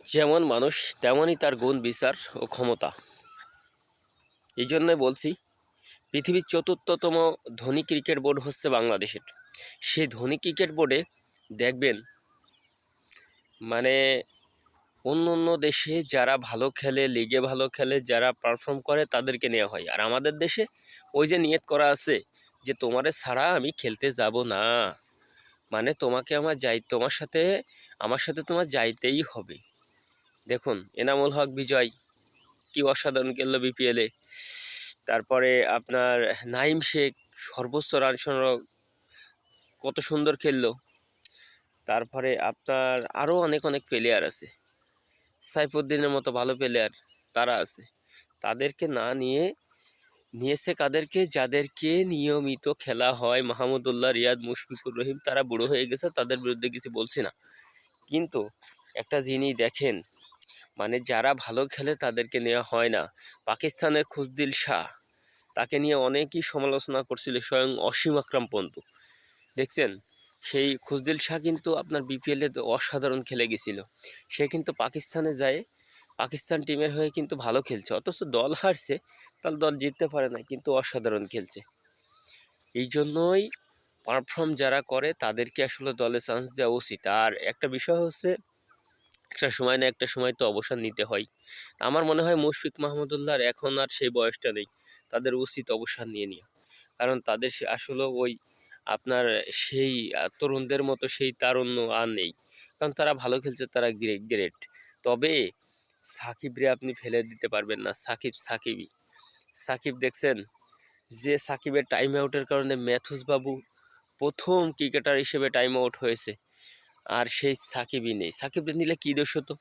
যেমন মানুষ তেমনই তার গুণ বিচার ও ক্ষমতা। এই জন্যই বলছি পৃথিবীর চতুর্থতম ধনী ক্রিকেট বোর্ড হচ্ছে বাংলাদেশের। সেই ধনী ক্রিকেট বোর্ডে দেখবেন মানে অন্য অন্য দেশে যারা ভালো খেলে, লিগে ভালো খেলে, যারা পারফর্ম করে তাদেরকে নেওয়া হয়। আর আমাদের দেশে ওই যে নিয়ত করা আছে যে তোমারে ছাড়া আমি খেলতে যাব না, মানে তোমাকে আমার সাথে তোমার যাইতেই হবে। দেখুন এনামুল হক বিজয় কি অসাধারণ খেললো বিপিএলে। তারপরে আপনার নাইম শেখ সর্বোচ্চ রান সংগ্রহ কত সুন্দর খেললো। তারপরে আপনার আরও অনেক অনেক প্লেয়ার আছে, সাইফুদ্দিনের মতো ভালো প্লেয়ার তারা আছে। তাদেরকে না নিয়েছে কাদেরকে? যাদেরকে নিয়মিত খেলা হয়, মাহমুদুল্লাহ, রিয়াদ, মুশফিকুর রহিম। তারা বুড়ো হয়ে গেছে, তাদের বিরুদ্ধে কিছু বলছি না, কিন্তু একটা জিনিস দেখেন, মানে যারা ভালো খেলে তাদেরকে নেওয়া হয় না। পাকিস্তানের খুশদিল শাহ, তাকে নিয়ে অনেকই সমালোচনা করছিল, স্বয়ং অসীম আকরাম পন্থু। দেখছেন সেই খুশদিল শাহ কিন্তু আপনার বিপিএলে অসাধারণ খেলে গেছিল। সে কিন্তু পাকিস্তানে যায়, পাকিস্তান টিমের হয়ে কিন্তু ভালো খেলছে, অথচ দল হারছে, তার দল জিততে পারে না, কিন্তু অসাধারণ খেলছে। এই জন্যই পারফর্ম যারা করে তাদেরকে আসলে দলে চান্স দেওয়া উচিত। আর একটা বিষয় হচ্ছে, একটা সময় না একটা সময় তো অবসর নিতে হয়। আমার মনে হয় মুশফিক মাহমুদুল্লাহর এখন আর সেই বয়সটা নেই, তাদের উচিত অবসর নিয়ে নেওয়া। কারণ তাদের আসলে ওই আপনার সেই তরুণদের মতো সেই তারুণ্য আর নেই, কারণ তারা ভালো খেলছে, তারা গ্রেট। তবে সাকিবরে আপনি ফেলে দিতে পারবেন না। সাকিব দেখছেন যে সাকিবের টাইম আউটের কারণে ম্যাথুস বাবু প্রথম ক্রিকেটার হিসেবে টাইম আউট হয়েছে, আর সেই সাকিবই নেই। সাকিব নিলে কী দোষ হতো?